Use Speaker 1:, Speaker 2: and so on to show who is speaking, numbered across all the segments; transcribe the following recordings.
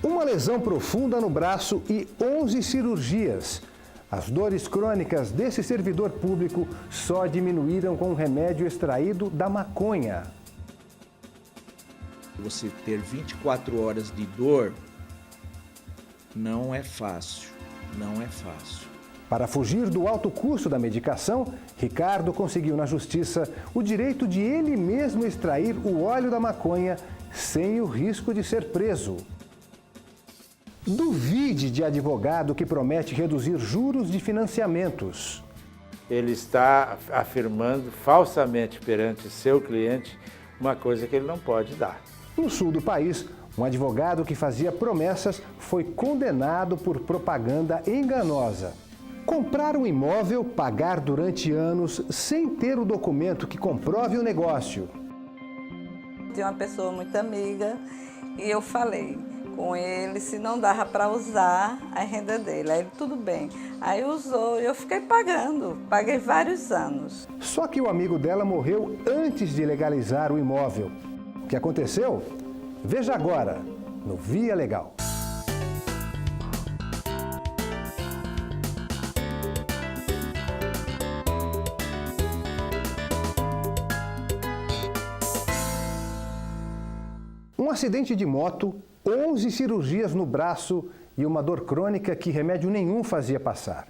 Speaker 1: Uma lesão profunda no braço e 11 cirurgias. As dores crônicas desse servidor público só diminuíram com um remédio extraído da maconha.
Speaker 2: Você ter 24 horas de dor não é fácil, não é fácil.
Speaker 1: Para fugir do alto custo da medicação, Ricardo conseguiu na justiça o direito de ele mesmo extrair o óleo da maconha sem o risco de ser preso. Duvide de advogado que promete reduzir juros de financiamentos.
Speaker 3: Ele está afirmando falsamente perante seu cliente uma coisa que ele não pode dar.
Speaker 1: No sul do país, um advogado que fazia promessas foi condenado por propaganda enganosa. Comprar um imóvel, pagar durante anos sem ter o documento que comprove o negócio.
Speaker 4: Tinha uma pessoa muito amiga e eu falei com ele se não dava para usar a renda dele. Aí ele, tudo bem. Aí usou e eu fiquei pagando. Paguei vários anos.
Speaker 1: Só que o amigo dela morreu antes de legalizar o imóvel. O que aconteceu? Veja agora, no Via Legal. Um acidente de moto, 11 cirurgias no braço e uma dor crônica que remédio nenhum fazia passar.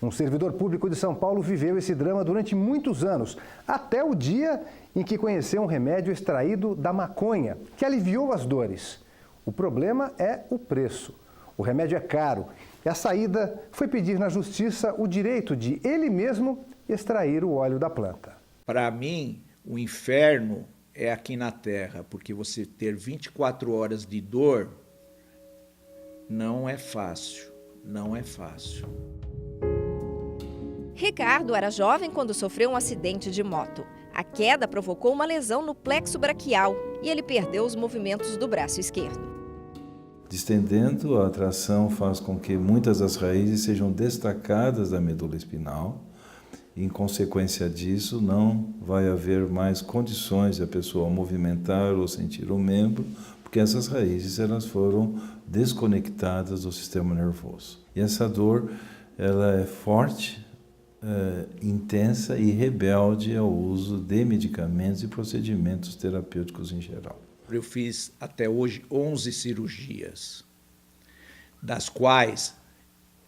Speaker 1: Um servidor público de São Paulo viveu esse drama durante muitos anos, até o dia em que conheceu um remédio extraído da maconha, que aliviou as dores. O problema é o preço. O remédio é caro e a saída foi pedir na justiça o direito de ele mesmo extrair o óleo da planta.
Speaker 2: Para mim, o inferno é aqui na Terra, porque você ter 24 horas de dor não é fácil, não é fácil.
Speaker 5: Ricardo era jovem quando sofreu um acidente de moto. A queda provocou uma lesão no plexo braquial e ele perdeu os movimentos do braço esquerdo.
Speaker 6: Distendendo, a tração faz com que muitas das raízes sejam destacadas da medula espinal. Em consequência disso, não vai haver mais condições de a pessoa movimentar ou sentir o membro, porque essas raízes elas foram desconectadas do sistema nervoso. E essa dor ela é forte, intensa e rebelde ao uso de medicamentos e procedimentos terapêuticos em geral.
Speaker 2: Eu fiz até hoje 11 cirurgias, das quais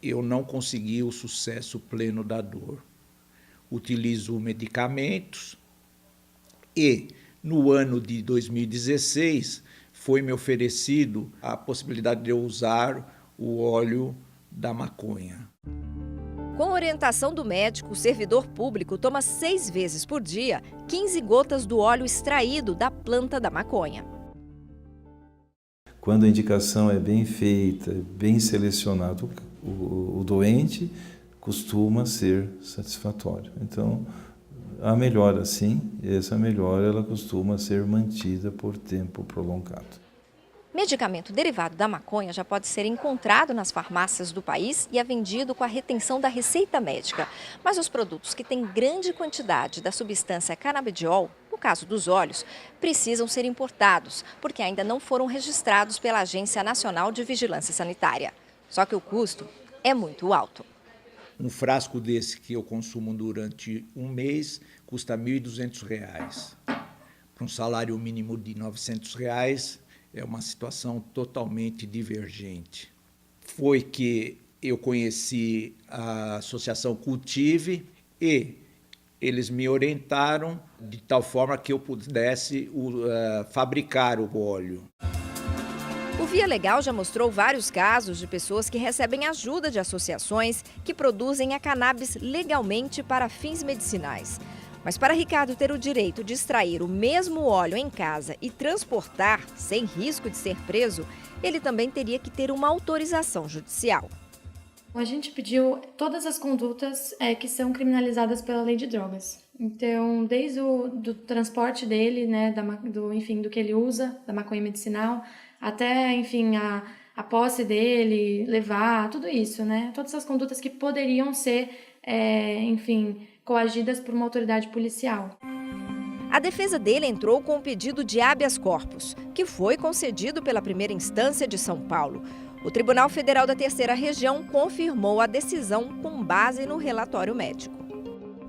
Speaker 2: eu não consegui o sucesso pleno da dor. Utilizo medicamentos e no ano de 2016 foi me oferecido a possibilidade de eu usar o óleo da maconha.
Speaker 5: Com orientação do médico, o servidor público toma 6 vezes por dia 15 gotas do óleo extraído da planta da maconha.
Speaker 6: Quando a indicação é bem feita, bem selecionado o doente, costuma ser satisfatório. Então, a melhora sim, e essa melhora ela costuma ser mantida por tempo prolongado.
Speaker 5: Medicamento derivado da maconha já pode ser encontrado nas farmácias do país e é vendido com a retenção da receita médica. Mas os produtos que têm grande quantidade da substância canabidiol, no caso dos óleos, precisam ser importados, porque ainda não foram registrados pela Agência Nacional de Vigilância Sanitária. Só que o custo é muito alto.
Speaker 2: Um frasco desse que eu consumo durante um mês custa R$ 1.200. Para um salário mínimo de R$ 900, é uma situação totalmente divergente. Foi que eu conheci a Associação Cultive e eles me orientaram de tal forma que eu pudesse fabricar o óleo.
Speaker 5: O Via Legal já mostrou vários casos de pessoas que recebem ajuda de associações que produzem a cannabis legalmente para fins medicinais. Mas para Ricardo ter o direito de extrair o mesmo óleo em casa e transportar sem risco de ser preso, ele também teria que ter uma autorização judicial.
Speaker 7: A gente pediu todas as condutas que são criminalizadas pela lei de drogas. Então, desde do transporte dele, né, do que ele usa, da maconha medicinal, até, enfim, a posse dele, levar, tudo isso, né? Todas as condutas que poderiam ser, coagidas por uma autoridade policial.
Speaker 5: A defesa dele entrou com um pedido de habeas corpus, que foi concedido pela primeira instância de São Paulo. O Tribunal Federal da Terceira Região confirmou a decisão com base no relatório médico.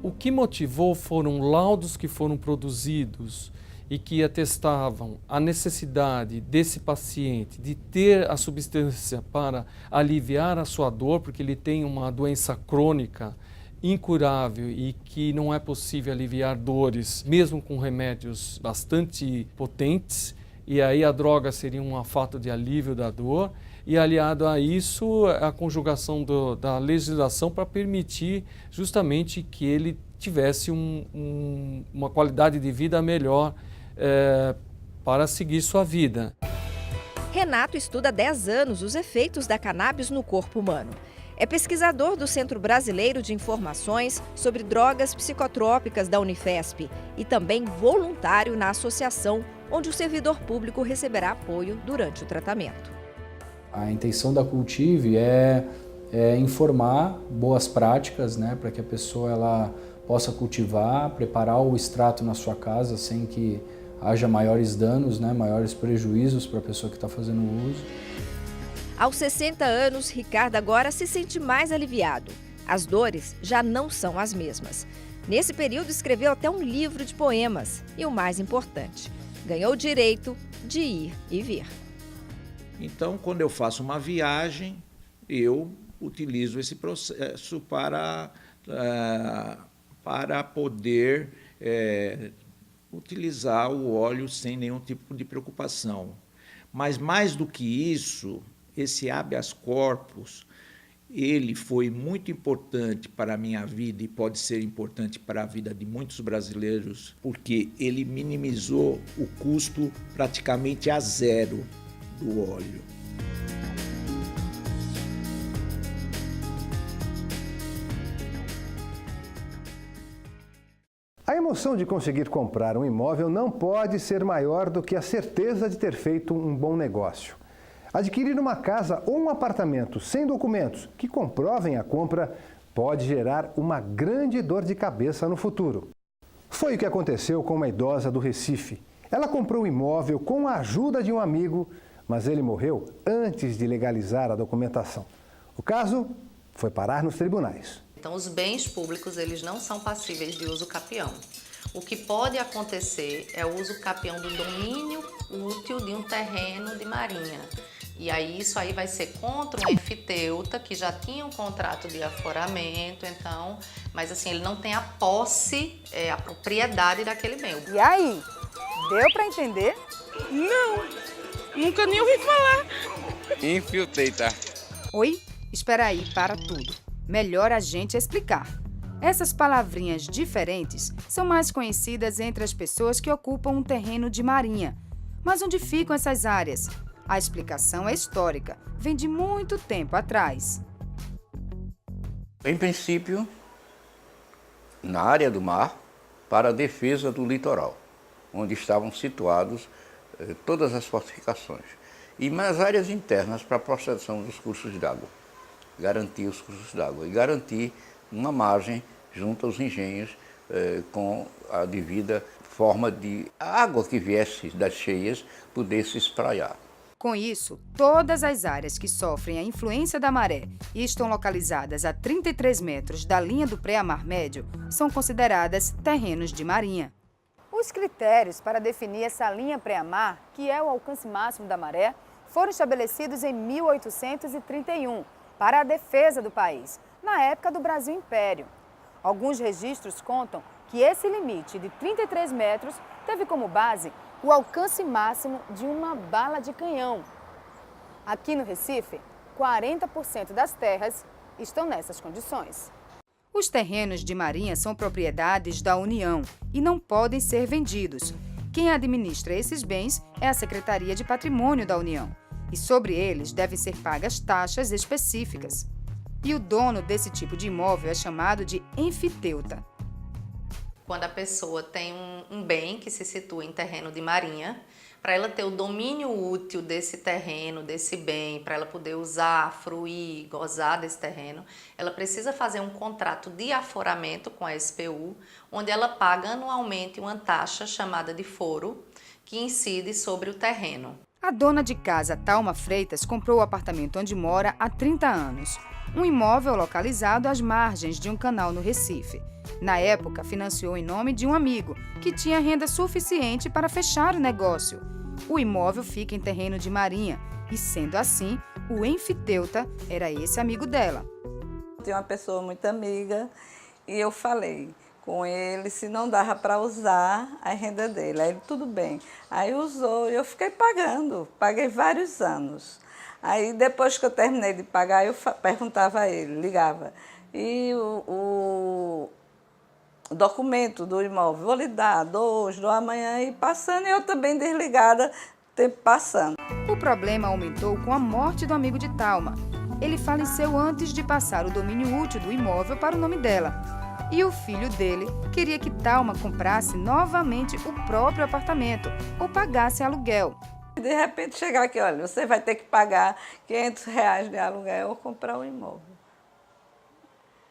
Speaker 8: O que motivou foram laudos que foram produzidos e que atestavam a necessidade desse paciente de ter a substância para aliviar a sua dor, porque ele tem uma doença crônica incurável e que não é possível aliviar dores, mesmo com remédios bastante potentes, e aí a droga seria um fato de alívio da dor, e aliado a isso a conjugação da legislação para permitir justamente que ele tivesse uma qualidade de vida melhor para seguir sua vida.
Speaker 5: Renato estuda há 10 anos os efeitos da cannabis no corpo humano. É pesquisador do Centro Brasileiro de Informações sobre Drogas Psicotrópicas da Unifesp e também voluntário na associação, onde o servidor público receberá apoio durante o tratamento.
Speaker 9: A intenção da Cultive é informar boas práticas, né, para que a pessoa ela possa cultivar, preparar o extrato na sua casa sem que haja maiores danos, né, maiores prejuízos para a pessoa que está fazendo o uso.
Speaker 5: Aos 60 anos, Ricardo agora se sente mais aliviado. As dores já não são as mesmas. Nesse período, escreveu até um livro de poemas. E o mais importante, ganhou o direito de ir e vir.
Speaker 2: Então, quando eu faço uma viagem, eu utilizo esse processo para poder utilizar o óleo sem nenhum tipo de preocupação. Mas, mais do que isso, esse habeas corpus, ele foi muito importante para a minha vida e pode ser importante para a vida de muitos brasileiros, porque ele minimizou o custo praticamente a zero do óleo.
Speaker 1: A emoção de conseguir comprar um imóvel não pode ser maior do que a certeza de ter feito um bom negócio. Adquirir uma casa ou um apartamento sem documentos que comprovem a compra pode gerar uma grande dor de cabeça no futuro. Foi o que aconteceu com uma idosa do Recife. Ela comprou o imóvel com a ajuda de um amigo, mas ele morreu antes de legalizar a documentação. O caso foi parar nos tribunais.
Speaker 10: Então, os bens públicos, eles não são passíveis de uso capião. O que pode acontecer é o uso capião do domínio útil de um terreno de marinha. E aí, isso aí vai ser contra um enfiteuta que já tinha um contrato de aforamento, então, mas assim, ele não tem a posse, a propriedade daquele bem.
Speaker 11: E aí, deu para entender?
Speaker 12: Não, nunca nem ouvi falar.
Speaker 13: Infiltrata.
Speaker 11: Oi? Espera aí, para tudo. Melhor a gente explicar. Essas palavrinhas diferentes são mais conhecidas entre as pessoas que ocupam um terreno de marinha. Mas onde ficam essas áreas? A explicação é histórica, vem de muito tempo atrás.
Speaker 13: Em princípio, na área do mar, para a defesa do litoral, onde estavam situados todas as fortificações. E nas áreas internas para a proteção dos cursos d'água. Garantir os cursos d'água e garantir uma margem junto aos engenhos com a devida forma de a água que viesse das cheias poder se espraiar.
Speaker 11: Com isso, todas as áreas que sofrem a influência da maré e estão localizadas a 33 metros da linha do pré-mar médio são consideradas terrenos de marinha. Os critérios para definir essa linha pré-mar, que é o alcance máximo da maré, foram estabelecidos em 1831 para a defesa do país, na época do Brasil Império. Alguns registros contam que esse limite de 33 metros teve como base o alcance máximo de uma bala de canhão. Aqui no Recife, 40% das terras estão nessas condições. Os terrenos de marinha são propriedades da União e não podem ser vendidos. Quem administra esses bens é a Secretaria de Patrimônio da União. E sobre eles devem ser pagas taxas específicas. E o dono desse tipo de imóvel é chamado de enfiteuta.
Speaker 10: Quando a pessoa tem um bem que se situa em terreno de marinha, para ela ter o domínio útil desse terreno, desse bem, para ela poder usar, fruir, gozar desse terreno, ela precisa fazer um contrato de aforamento com a SPU, onde ela paga anualmente uma taxa chamada de foro, que incide sobre o terreno.
Speaker 11: A dona de casa, Thalma Freitas, comprou o apartamento onde mora há 30 anos. Um imóvel localizado às margens de um canal no Recife. Na época, financiou em nome de um amigo, que tinha renda suficiente para fechar o negócio. O imóvel fica em terreno de Marinha e, sendo assim, o enfiteuta era esse amigo dela.
Speaker 4: Tinha uma pessoa muito amiga e eu falei com ele se não dava para usar a renda dele. Aí ele, tudo bem. Aí usou e eu fiquei pagando, paguei vários anos. Aí depois que eu terminei de pagar, eu perguntava a ele, ligava, e o documento do imóvel, vou lhe dar, dou hoje, dou amanhã, e passando, e eu também desligada, tempo passando.
Speaker 11: O problema aumentou com a morte do amigo de Thalma. Ele faleceu antes de passar o domínio útil do imóvel para o nome dela. E o filho dele queria que Thalma comprasse novamente o próprio apartamento ou pagasse aluguel.
Speaker 4: De repente chegar aqui, olha, você vai ter que pagar R$500 de aluguel ou comprar um imóvel.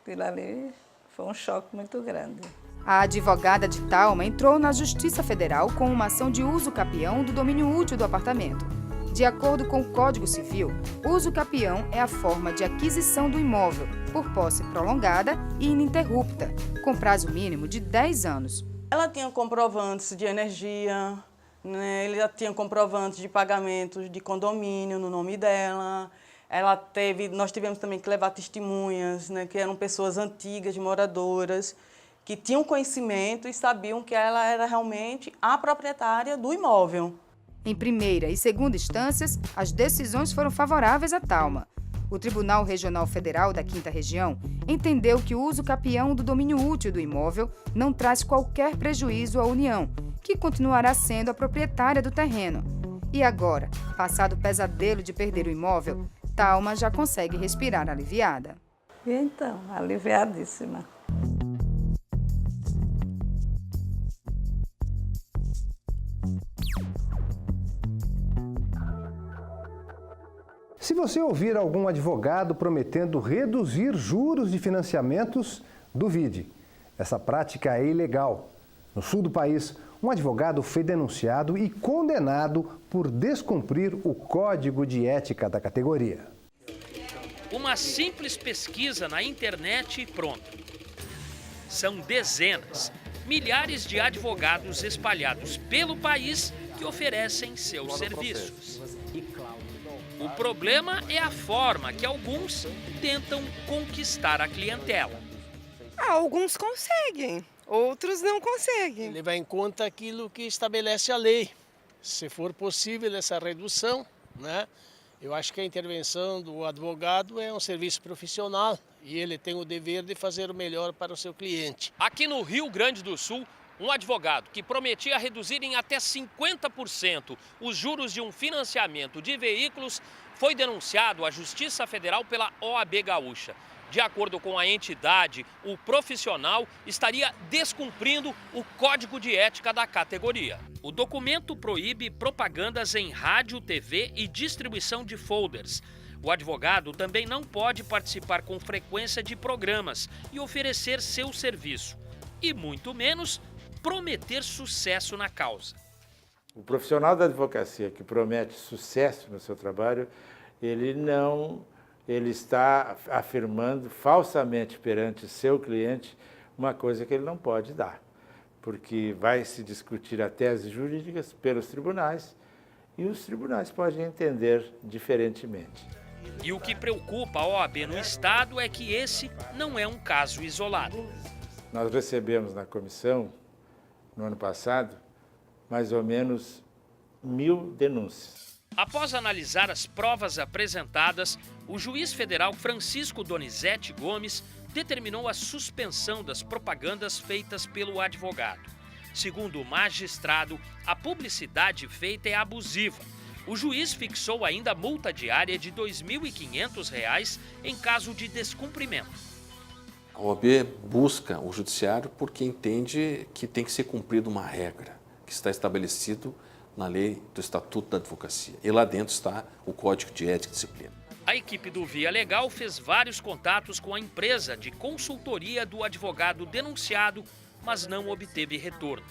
Speaker 4: Aquilo ali foi um choque muito grande.
Speaker 11: A advogada de Thalma entrou na Justiça Federal com uma ação de uso capião do domínio útil do apartamento. De acordo com o Código Civil, uso capião é a forma de aquisição do imóvel por posse prolongada e ininterrupta, com prazo mínimo de 10 anos.
Speaker 12: Ela tinha comprovantes de energia, né? Ele já tinha comprovantes de pagamentos de condomínio no nome dela. Nós tivemos também que levar testemunhas, né, que eram pessoas antigas, moradoras, que tinham conhecimento e sabiam que ela era realmente a proprietária do imóvel.
Speaker 11: Em primeira e segunda instâncias, as decisões foram favoráveis a Thalma. O Tribunal Regional Federal da 5ª Região entendeu que o uso capião do domínio útil do imóvel não traz qualquer prejuízo à União, que continuará sendo a proprietária do terreno. E agora, passado o pesadelo de perder o imóvel, Thalma já consegue respirar aliviada.
Speaker 4: E então, aliviadíssima.
Speaker 1: Se você ouvir algum advogado prometendo reduzir juros de financiamentos, duvide. Essa prática é ilegal. No sul do país, um advogado foi denunciado e condenado por descumprir o código de ética da categoria.
Speaker 14: Uma simples pesquisa na internet e pronto. São dezenas, milhares de advogados espalhados pelo país que oferecem seus serviços. O problema é a forma que alguns tentam conquistar a clientela.
Speaker 12: Alguns conseguem, outros não conseguem.
Speaker 15: Levar em conta aquilo que estabelece a lei. Se for possível essa redução, né? Eu acho que a intervenção do advogado é um serviço profissional e ele tem o dever de fazer o melhor para o seu cliente.
Speaker 14: Aqui no Rio Grande do Sul, um advogado que prometia reduzir em até 50% os juros de um financiamento de veículos foi denunciado à Justiça Federal pela OAB Gaúcha. De acordo com a entidade, o profissional estaria descumprindo o código de ética da categoria. O documento proíbe propagandas em rádio, TV e distribuição de folders. O advogado também não pode participar com frequência de programas e oferecer seu serviço, e muito menos prometer sucesso na causa.
Speaker 3: O profissional da advocacia que promete sucesso no seu trabalho, ele está afirmando falsamente perante seu cliente uma coisa que ele não pode dar, porque vai se discutir a tese jurídicas pelos tribunais e os tribunais podem entender diferentemente.
Speaker 14: E o que preocupa a OAB no Estado é que esse não é um caso isolado.
Speaker 3: Nós recebemos na comissão, no ano passado, mais ou menos 1000 denúncias.
Speaker 14: Após analisar as provas apresentadas, o juiz federal Francisco Donizete Gomes determinou a suspensão das propagandas feitas pelo advogado. Segundo o magistrado, a publicidade feita é abusiva. O juiz fixou ainda a multa diária de R$ 2.500 em caso de descumprimento.
Speaker 16: A OAB busca o judiciário porque entende que tem que ser cumprida uma regra que está estabelecido na lei do Estatuto da Advocacia. E lá dentro está o Código de Ética e Disciplina.
Speaker 14: A equipe do Via Legal fez vários contatos com a empresa de consultoria do advogado denunciado, mas não obteve retorno.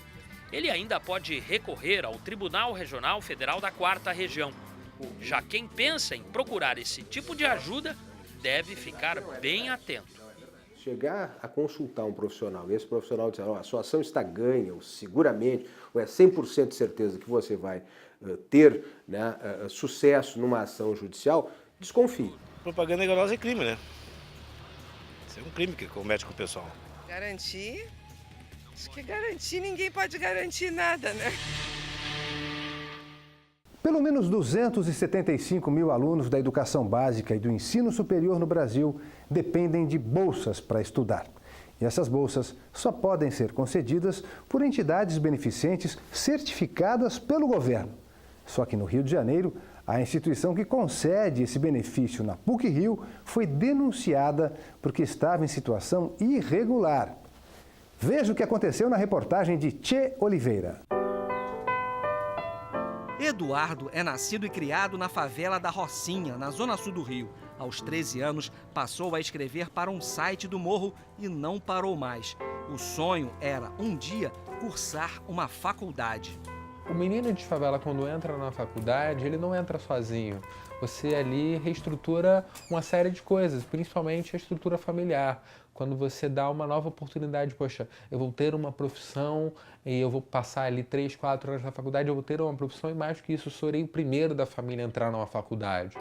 Speaker 14: Ele ainda pode recorrer ao Tribunal Regional Federal da 4ª Região. Já quem pensa em procurar esse tipo de ajuda deve ficar bem atento.
Speaker 17: Chegar a consultar um profissional e esse profissional dizer, a sua ação está ganha, ou seguramente, ou é 100% de certeza que você vai ter, né, sucesso numa ação judicial, desconfie.
Speaker 18: Propaganda enganosa é crime, né? Isso é um crime que comete com o pessoal.
Speaker 19: Garantir? Acho que garantir, ninguém pode garantir nada, né?
Speaker 1: Pelo menos 275 mil alunos da educação básica e do ensino superior no Brasil dependem de bolsas para estudar. E essas bolsas só podem ser concedidas por entidades beneficentes certificadas pelo governo. Só que no Rio de Janeiro, a instituição que concede esse benefício na PUC-Rio foi denunciada porque estava em situação irregular. Veja o que aconteceu na reportagem de Tchê Oliveira.
Speaker 20: Eduardo é nascido e criado na favela da Rocinha, na zona sul do Rio. Aos 13 anos, passou a escrever para um site do Morro e não parou mais. O sonho era, um dia, cursar uma faculdade.
Speaker 21: O menino de favela, quando entra na faculdade, ele não entra sozinho. Você ali reestrutura uma série de coisas, principalmente a estrutura familiar. Quando você dá uma nova oportunidade, poxa, eu vou ter uma profissão e eu vou passar ali 3, 4 anos na faculdade, eu vou ter uma profissão e mais do que isso, eu serei o primeiro da família a entrar numa faculdade.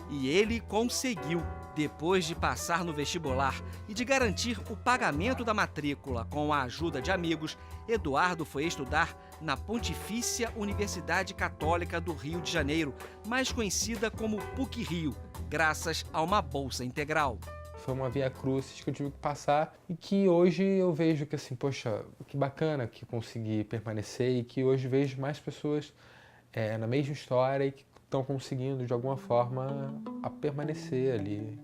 Speaker 20: E ele conseguiu, depois de passar no vestibular e de garantir o pagamento da matrícula com a ajuda de amigos, Eduardo foi estudar na Pontifícia Universidade Católica do Rio de Janeiro, mais conhecida como PUC-Rio, graças a uma bolsa integral.
Speaker 21: Foi uma via crucis que eu tive que passar e que hoje eu vejo que assim, poxa, que bacana que consegui permanecer e que hoje vejo mais pessoas na mesma história e que estão conseguindo de alguma forma a permanecer ali.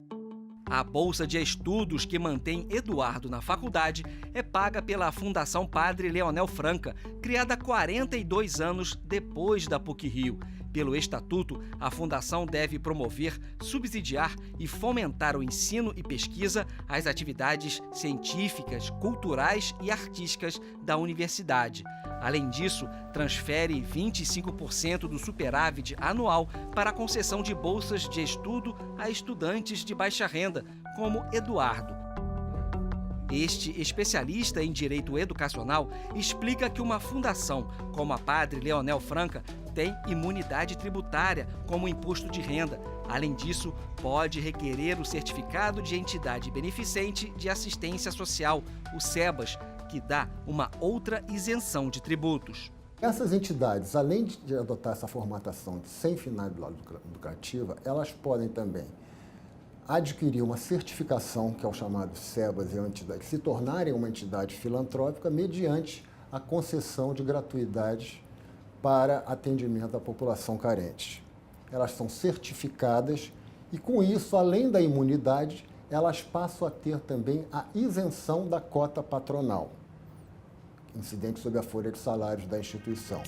Speaker 20: A bolsa de estudos que mantém Eduardo na faculdade é paga pela Fundação Padre Leonel Franca, criada 42 anos depois da PUC-Rio. Pelo Estatuto, a Fundação deve promover, subsidiar e fomentar o ensino e pesquisa, as atividades científicas, culturais e artísticas da universidade. Além disso, transfere 25% do superávit anual para a concessão de bolsas de estudo a estudantes de baixa renda, como Eduardo. Este especialista em direito educacional explica que uma fundação como a Padre Leonel Franca tem imunidade tributária como imposto de renda. Além disso, pode requerer o certificado de entidade beneficente de assistência social, o SEBAS, que dá uma outra isenção de tributos.
Speaker 22: Essas entidades, além de adotar essa formatação sem finalidade lucrativa, elas podem também adquirir uma certificação, que é o chamado SEBAS, e a entidade, se tornarem uma entidade filantrópica mediante a concessão de gratuidade para atendimento à população carente. Elas são certificadas e, com isso, além da imunidade, elas passam a ter também a isenção da cota patronal, incidente sobre a folha de salários da instituição.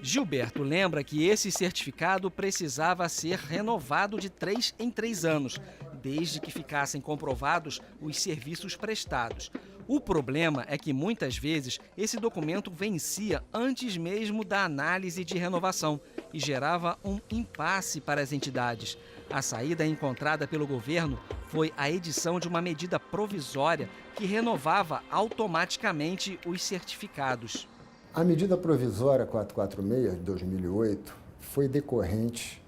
Speaker 20: Gilberto lembra que esse certificado precisava ser renovado de 3 em 3 anos, desde que ficassem comprovados os serviços prestados. O problema é que, muitas vezes, esse documento vencia antes mesmo da análise de renovação e gerava um impasse para as entidades. A saída encontrada pelo governo foi a edição de uma medida provisória que renovava automaticamente os certificados.
Speaker 22: A medida provisória 446 de 2008 foi decorrente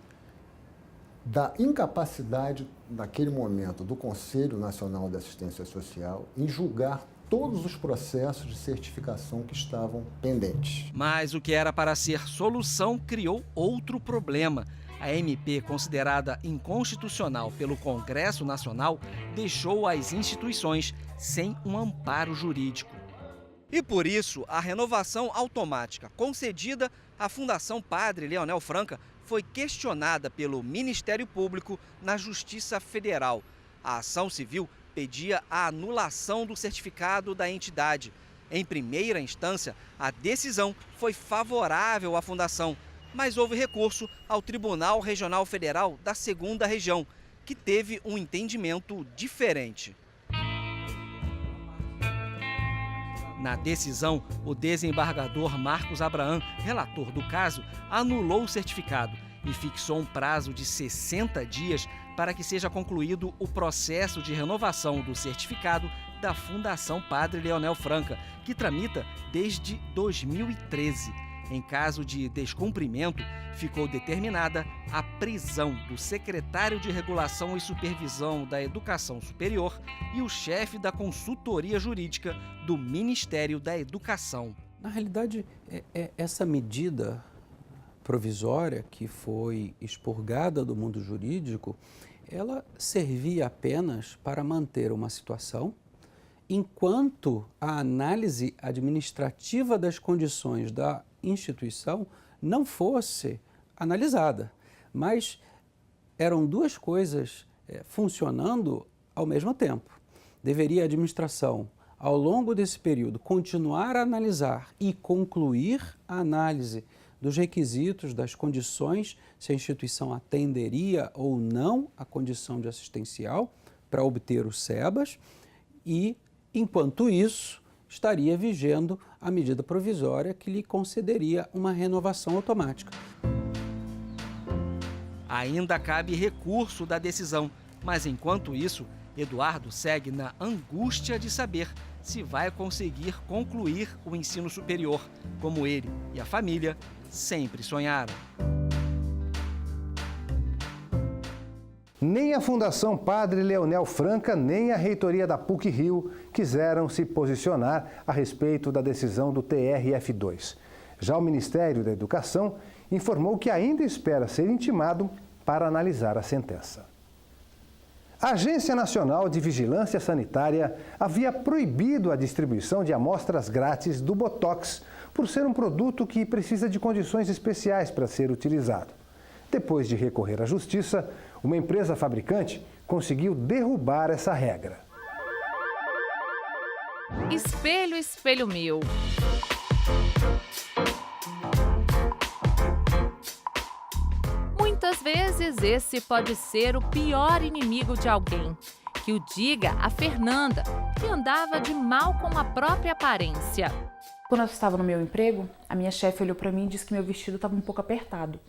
Speaker 22: da incapacidade, naquele momento, do Conselho Nacional de Assistência Social em julgar todos os processos de certificação que estavam pendentes.
Speaker 20: Mas o que era para ser solução criou outro problema. A MP, considerada inconstitucional pelo Congresso Nacional, deixou as instituições sem um amparo jurídico. E por isso, a renovação automática concedida à Fundação Padre Leonel Franca foi questionada pelo Ministério Público na Justiça Federal. A ação civil pedia a anulação do certificado da entidade. Em primeira instância, a decisão foi favorável à fundação, mas houve recurso ao Tribunal Regional Federal da 2ª Região, que teve um entendimento diferente. Na decisão, o desembargador Marcos Abraham, relator do caso, anulou o certificado e fixou um prazo de 60 dias para que seja concluído o processo de renovação do certificado da Fundação Padre Leonel Franca, que tramita desde 2013. Em caso de descumprimento, ficou determinada a prisão do secretário de Regulação e Supervisão da Educação Superior e o chefe da consultoria jurídica do Ministério da Educação.
Speaker 6: Na realidade, essa medida provisória que foi expurgada do mundo jurídico, ela servia apenas para manter uma situação enquanto a análise administrativa das condições da instituição não fosse analisada. Mas eram duas coisas funcionando ao mesmo tempo. Deveria a administração, ao longo desse período, continuar a analisar e concluir a análise dos requisitos, das condições, se a instituição atenderia ou não a condição de assistencial para obter os SEBAS e, enquanto isso, estaria vigendo a medida provisória que lhe concederia uma renovação automática.
Speaker 20: Ainda cabe recurso da decisão, mas enquanto isso, Eduardo segue na angústia de saber se vai conseguir concluir o ensino superior, como ele e a família sempre sonharam.
Speaker 1: Nem a Fundação Padre Leonel Franca, nem a reitoria da PUC-Rio quiseram se posicionar a respeito da decisão do TRF2. Já o Ministério da Educação informou que ainda espera ser intimado para analisar a sentença. A Agência Nacional de Vigilância Sanitária havia proibido a distribuição de amostras grátis do Botox por ser um produto que precisa de condições especiais para ser utilizado. Depois de recorrer à Justiça, uma empresa fabricante conseguiu derrubar essa regra.
Speaker 7: Espelho, espelho meu. Muitas vezes esse pode ser o pior inimigo de alguém. Que o diga a Fernanda, que andava de mal com a própria aparência.
Speaker 23: Quando eu estava no meu emprego, a minha chefe olhou para mim e disse que meu vestido estava um pouco apertado.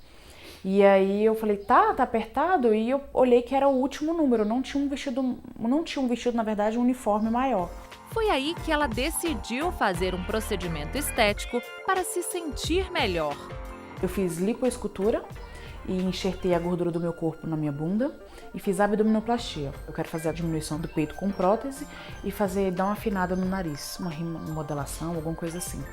Speaker 23: E aí eu falei, tá apertado? E eu olhei que era o último número, não tinha um vestido, na verdade, um uniforme maior.
Speaker 7: Foi aí que ela decidiu fazer um procedimento estético para se sentir melhor.
Speaker 23: Eu fiz lipoescultura e enxertei a gordura do meu corpo na minha bunda e fiz abdominoplastia. Eu quero fazer a diminuição do peito com prótese e dar uma afinada no nariz, uma remodelação, alguma coisa assim.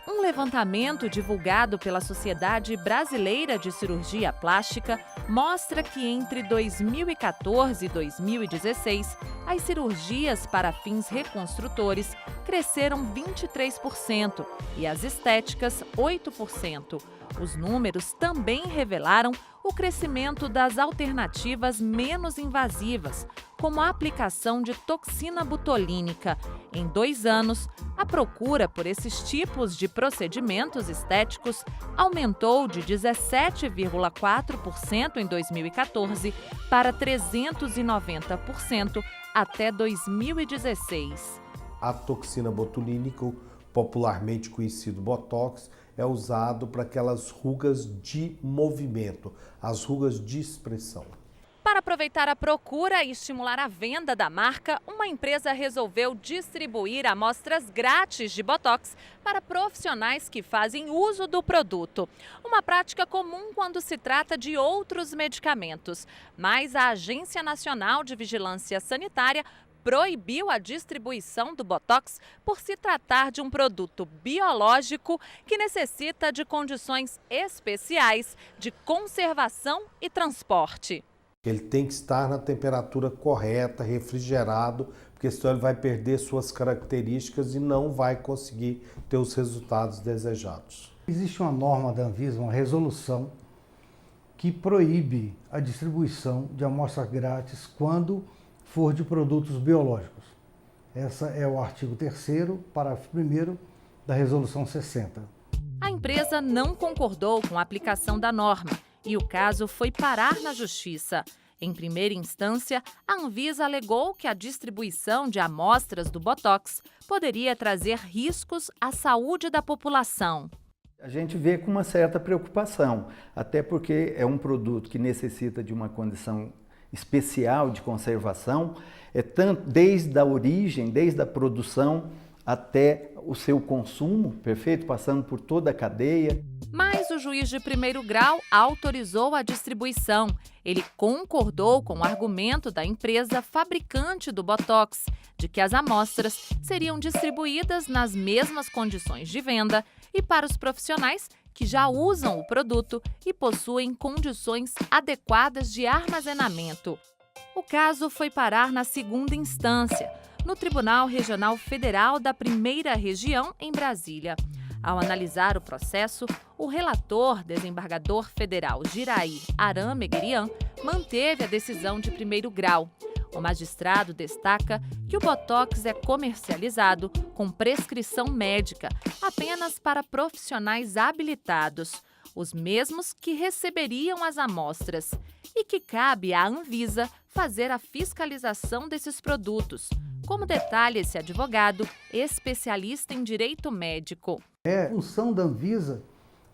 Speaker 7: Um levantamento divulgado pela Sociedade Brasileira de Cirurgia Plástica mostra que entre 2014 e 2016, as cirurgias para fins reconstrutores cresceram 23% e as estéticas 8%. Os números também revelaram o crescimento das alternativas menos invasivas, como a aplicação de toxina botulínica. Em 2 anos, a procura por esses tipos de procedimentos estéticos aumentou de 17,4% em 2014 para 390% até 2016.
Speaker 24: A toxina botulínica, popularmente conhecido Botox, é usado para aquelas rugas de movimento, as rugas de expressão.
Speaker 7: Para aproveitar a procura e estimular a venda da marca, uma empresa resolveu distribuir amostras grátis de Botox para profissionais que fazem uso do produto. Uma prática comum quando se trata de outros medicamentos. Mas a Agência Nacional de Vigilância Sanitária proibiu a distribuição do Botox por se tratar de um produto biológico que necessita de condições especiais de conservação e transporte.
Speaker 24: Ele tem que estar na temperatura correta, refrigerado, porque senão ele vai perder suas características e não vai conseguir ter os resultados desejados.
Speaker 25: Existe uma norma da Anvisa, uma resolução, que proíbe a distribuição de amostras grátis quando for de produtos biológicos. Esse é o artigo 3º, parágrafo 1º da Resolução 60.
Speaker 7: A empresa não concordou com a aplicação da norma e o caso foi parar na Justiça. Em primeira instância, a Anvisa alegou que a distribuição de amostras do Botox poderia trazer riscos à saúde da população.
Speaker 2: A gente vê com uma certa preocupação, até porque é um produto que necessita de uma condição especial de conservação, tanto desde a origem, desde a produção até o seu consumo, perfeito? Passando por toda a cadeia.
Speaker 7: Mas o juiz de primeiro grau autorizou a distribuição. Ele concordou com o argumento da empresa fabricante do Botox, de que as amostras seriam distribuídas nas mesmas condições de venda e para os profissionais que já usam o produto e possuem condições adequadas de armazenamento. O caso foi parar na segunda instância, no Tribunal Regional Federal da Primeira Região, em Brasília. Ao analisar o processo, o relator, desembargador federal Giraí Aram Meguerian, manteve a decisão de primeiro grau. O magistrado destaca que o Botox é comercializado com prescrição médica apenas para profissionais habilitados, os mesmos que receberiam as amostras, e que cabe à Anvisa fazer a fiscalização desses produtos, como detalha esse advogado especialista em direito médico.
Speaker 25: É função da Anvisa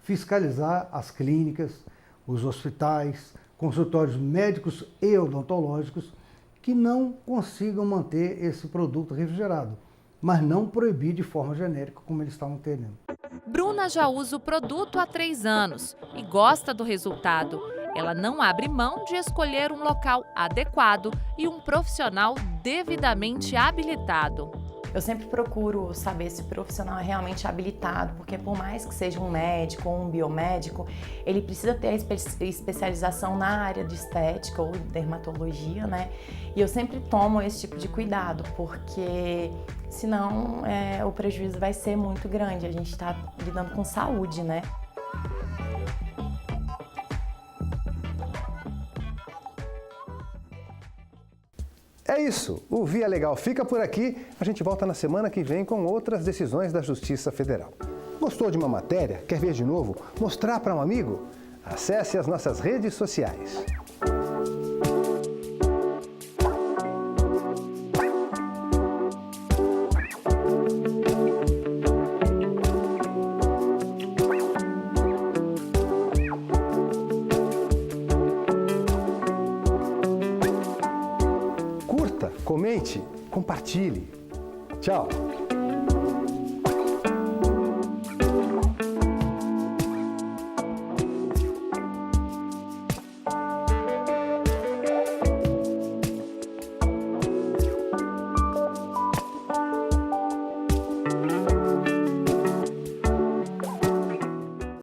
Speaker 25: fiscalizar as clínicas, os hospitais, consultórios médicos e odontológicos que não consigam manter esse produto refrigerado, mas não proibir de forma genérica, como eles estavam querendo.
Speaker 7: Bruna já usa o produto há 3 anos e gosta do resultado. Ela não abre mão de escolher um local adequado e um profissional devidamente habilitado.
Speaker 23: Eu sempre procuro saber se o profissional é realmente habilitado, porque por mais que seja um médico ou um biomédico, ele precisa ter a especialização na área de estética ou dermatologia, né? E eu sempre tomo esse tipo de cuidado, porque senão o prejuízo vai ser muito grande. A gente está lidando com saúde, né?
Speaker 1: É isso, o Via Legal fica por aqui. A gente volta na semana que vem com outras decisões da Justiça Federal. Gostou de uma matéria? Quer ver de novo? Mostrar para um amigo? Acesse as nossas redes sociais. Comente, compartilhe. Tchau!